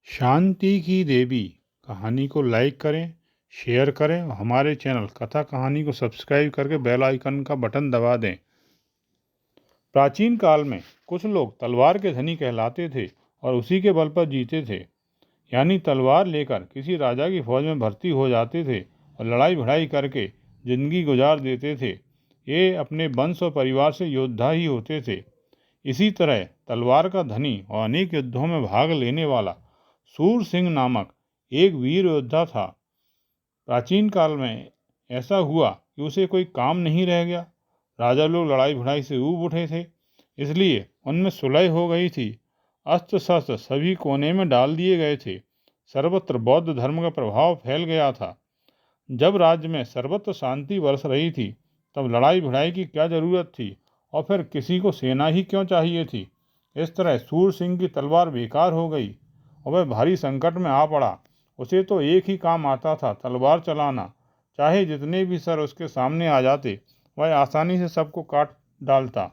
शांति की देवी कहानी को लाइक करें, शेयर करें और हमारे चैनल कथा कहानी को सब्सक्राइब करके बेल आइकन का बटन दबा दें। प्राचीन काल में कुछ लोग तलवार के धनी कहलाते थे और उसी के बल पर जीते थे। यानी तलवार लेकर किसी राजा की फौज में भर्ती हो जाते थे और लड़ाई भिड़ाई करके जिंदगी गुजार देते थे। ये अपने वंश और परिवार से योद्धा ही होते थे। इसी तरह तलवार का धनी और अनेक युद्धों में भाग लेने वाला सूर सिंह नामक एक वीर योद्धा था। प्राचीन काल में ऐसा हुआ कि उसे कोई काम नहीं रह गया। राजा लोग लड़ाई भिड़ाई से ऊब उठे थे, इसलिए उनमें सुलह हो गई थी। अस्त्र शस्त्र सभी कोने में डाल दिए गए थे। सर्वत्र बौद्ध धर्म का प्रभाव फैल गया था। जब राज्य में सर्वत्र शांति बरस रही थी, तब लड़ाई भिड़ाई की क्या जरूरत थी और फिर किसी को सेना ही क्यों चाहिए थी। इस तरह सूर सिंह की तलवार बेकार हो गई और वह भारी संकट में आ पड़ा। उसे तो एक ही काम आता था, तलवार चलाना। चाहे जितने भी सर उसके सामने आ जाते, वह आसानी से सबको काट डालता।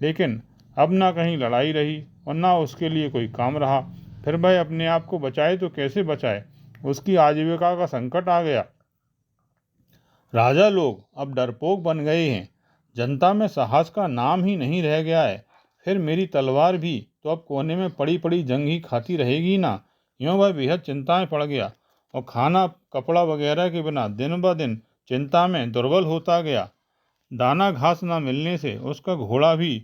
लेकिन अब ना कहीं लड़ाई रही और ना उसके लिए कोई काम रहा। फिर वह अपने आप को बचाए तो कैसे बचाए। उसकी आजीविका का संकट आ गया। राजा लोग अब डरपोक बन गए हैं। जनता में साहस का नाम ही नहीं रह गया है। फिर मेरी तलवार भी तो अब कोने में पड़ी पड़ी जंग ही खाती रहेगी ना। यूँ वह बेहद चिंता में पड़ गया और खाना कपड़ा वगैरह के बिना दिन ब दिन चिंता में दुर्बल होता गया। दाना घास न मिलने से उसका घोड़ा भी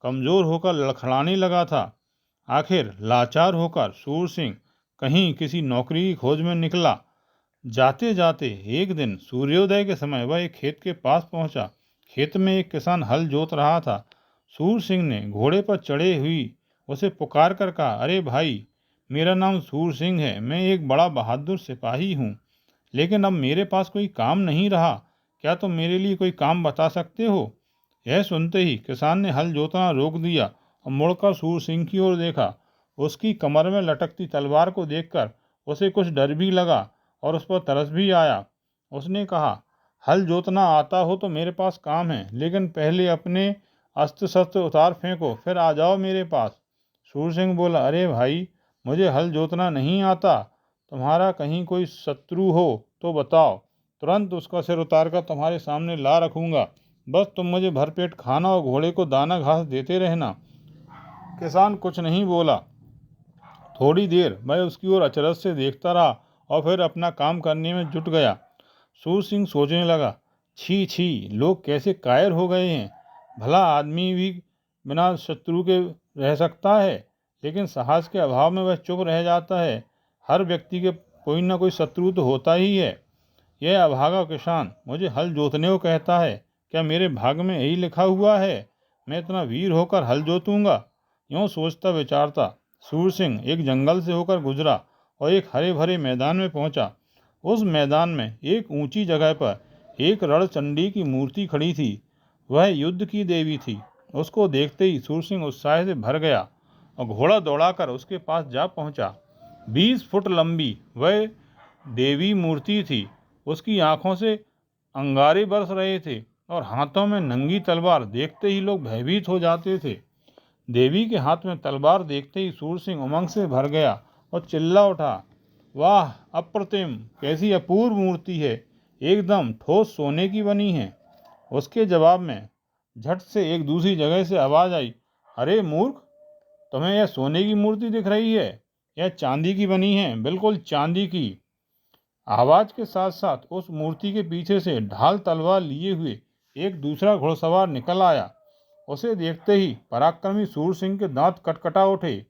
कमज़ोर होकर लड़खड़ाने लगा था। आखिर लाचार होकर सूर सिंह कहीं किसी नौकरी की खोज में निकला। जाते जाते एक दिन सूर्योदय के समय वह एक खेत के पास पहुंचा। खेत में एक किसान हल जोत रहा था। सूर सिंह ने घोड़े पर चढ़े हुई उसे पुकार कर कहा, अरे भाई, मेरा नाम सूर सिंह है। मैं एक बड़ा बहादुर सिपाही हूँ, लेकिन अब मेरे पास कोई काम नहीं रहा। क्या तुम मेरे लिए कोई काम बता सकते हो। यह सुनते ही किसान ने हल जोतना रोक दिया और मुड़कर सूर सिंह की ओर देखा। उसकी कमर में लटकती तलवार को देखकर उसे कुछ डर भी लगा और उस पर तरस भी आया। उसने कहा, हल जोतना आता हो तो मेरे पास काम है, लेकिन पहले अपने अस्त्र शस्त्र उतार फेंको, फिर आ जाओ मेरे पास। सूर सिंह बोला, अरे भाई, मुझे हल जोतना नहीं आता। तुम्हारा कहीं कोई शत्रु हो तो बताओ, तुरंत उसका सिर उतार कर तुम्हारे सामने ला रखूंगा। बस तुम मुझे भरपेट खाना और घोड़े को दाना घास देते रहना। किसान कुछ नहीं बोला। थोड़ी देर मैं उसकी ओर अचरज से देखता रहा और फिर अपना काम करने में जुट गया। सूर सिंह सोचने लगा, छी छी, लोग कैसे कायर हो गए हैं। भला आदमी भी बिना शत्रु के रह सकता है, लेकिन साहस के अभाव में वह चुप रह जाता है। हर व्यक्ति के कोई ना कोई शत्रु तो होता ही है। यह अभागा किसान मुझे हल जोतने को कहता है। क्या मेरे भाग में यही लिखा हुआ है। मैं इतना वीर होकर हल जोतूंगा। यूँ सोचता विचारता सूर सिंह एक जंगल से होकर गुजरा और एक हरे भरे मैदान में पहुंचा। उस मैदान में एक ऊंची जगह पर एक रणचंडी की मूर्ति खड़ी थी। वह युद्ध की देवी थी। उसको देखते ही सूर सिंह उत्साह से भर गया और घोड़ा दौड़ाकर उसके पास जा पहुंचा। 20 फुट लंबी वह देवी मूर्ति थी। उसकी आंखों से अंगारे बरस रहे थे और हाथों में नंगी तलवार देखते ही लोग भयभीत हो जाते थे। देवी के हाथ में तलवार देखते ही सूर सिंह उमंग से भर गया और चिल्ला उठा, वाह, अप्रतिम, कैसी अपूर्व मूर्ति है। एकदम ठोस सोने की बनी है। उसके जवाब में झट से एक दूसरी जगह से आवाज आई, अरे मूर्ख, तुम्हें यह सोने की मूर्ति दिख रही है। यह चांदी की बनी है, बिल्कुल चांदी की। आवाज के साथ साथ उस मूर्ति के पीछे से ढाल तलवार लिए हुए एक दूसरा घुड़सवार निकल आया। उसे देखते ही पराक्रमी सूर सिंह के दांत कटकटा उठे।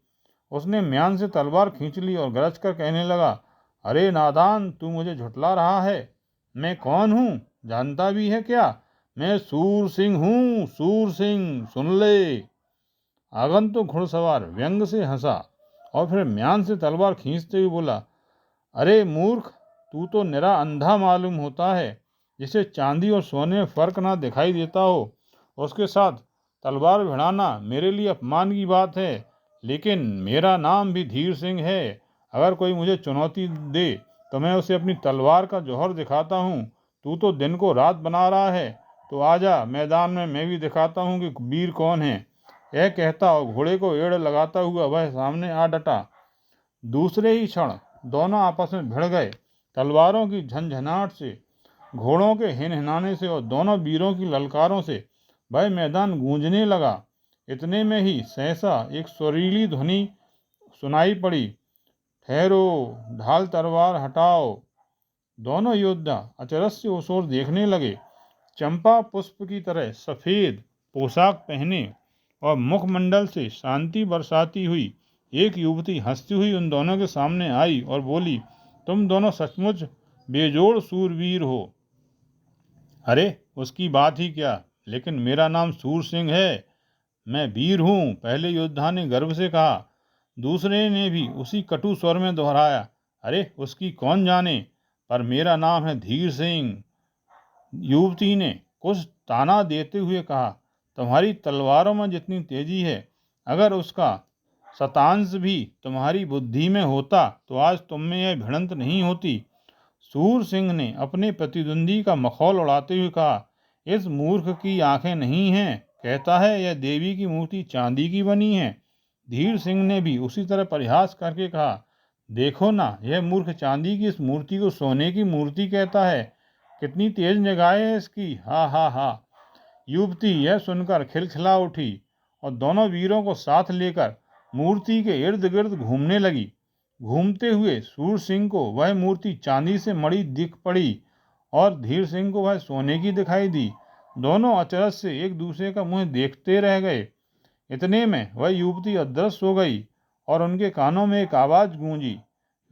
उसने म्यान से तलवार खींच ली और गरज कर कहने लगा, अरे नादान, तू मुझे झुठला रहा है। मैं कौन हूँ, जानता भी है क्या। मैं सूर सिंह हूँ, सूर सिंह, सुन ले। आगंतुक घुड़सवार व्यंग से हंसा और फिर म्यान से तलवार खींचते हुए बोला, अरे मूर्ख, तू तो निरा अंधा मालूम होता है, जिसे चांदी और सोने में फर्क ना दिखाई देता हो। उसके साथ तलवार भिड़ाना मेरे लिए अपमान की बात है, लेकिन मेरा नाम भी धीर सिंह है। अगर कोई मुझे चुनौती दे तो मैं उसे अपनी तलवार का जौहर दिखाता हूँ। तू तो दिन को रात बना रहा है, तो आजा मैदान में, मैं भी दिखाता हूँ कि वीर कौन है। यह कहता और घोड़े को एड़ लगाता हुआ वह सामने आ डटा। दूसरे ही क्षण दोनों आपस में भिड़ गए। तलवारों की झंझनाहट से, घोड़ों के हिनहिनाने से और दोनों वीरों की ललकारों से वह मैदान गूंजने लगा। इतने में ही सहसा एक सुरीली ध्वनि सुनाई पड़ी, ठहरो, ढाल तलवार हटाओ। दोनों योद्धा अचरज से उस ओर देखने लगे। चंपा पुष्प की तरह सफेद पोशाक पहने और मुखमंडल से शांति बरसाती हुई एक युवती हंसती हुई उन दोनों के सामने आई और बोली, तुम दोनों सचमुच बेजोड़ सूरवीर हो। अरे उसकी बात ही क्या, लेकिन मेरा नाम सूर सिंह है, मैं वीर हूँ, पहले योद्धा ने गर्व से कहा। दूसरे ने भी उसी कटु स्वर में दोहराया, अरे उसकी कौन जाने, पर मेरा नाम है धीर सिंह। युवती ने कुछ ताना देते हुए कहा, तुम्हारी तलवारों में जितनी तेजी है, अगर उसका शतांश भी तुम्हारी बुद्धि में होता तो आज तुम में यह भिड़ंत नहीं होती। सूर सिंह ने अपने प्रतिद्वंदी का मखौल उड़ाते हुए कहा, इस मूर्ख की आंखें नहीं हैं, कहता है यह देवी की मूर्ति चांदी की बनी है। धीर सिंह ने भी उसी तरह परिहास करके कहा, देखो ना, यह मूर्ख चांदी की इस मूर्ति को सोने की मूर्ति कहता है, कितनी तेज निगाहें है इसकी, हा हा हा। युवती यह सुनकर खिलखिला उठी और दोनों वीरों को साथ लेकर मूर्ति के इर्द गिर्द घूमने लगी। घूमते हुए सूर सिंह को वह मूर्ति चांदी से मढ़ी दिख पड़ी और धीर सिंह को वह सोने की दिखाई दी। दोनों अचरज से एक दूसरे का मुंह देखते रह गए। इतने में वह युवती अदृश्य हो गई और उनके कानों में एक आवाज गूंजी,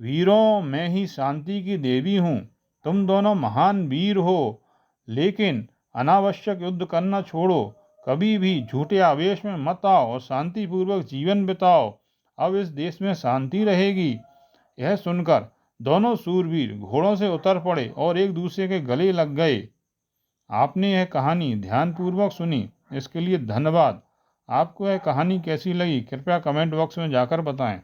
वीरों, मैं ही शांति की देवी हूँ, तुम दोनों महान वीर हो, लेकिन अनावश्यक युद्ध करना छोड़ो, कभी भी झूठे आवेश में मत आओ और शांतिपूर्वक जीवन बिताओ। अब इस देश में शांति रहेगी। यह सुनकर दोनों सूरवीर घोड़ों से उतर पड़े और एक दूसरे के गले लग गए। आपने यह कहानी ध्यानपूर्वक सुनी, इसके लिए धन्यवाद। आपको यह कहानी कैसी लगी कृपया कमेंट बॉक्स में जाकर बताएं।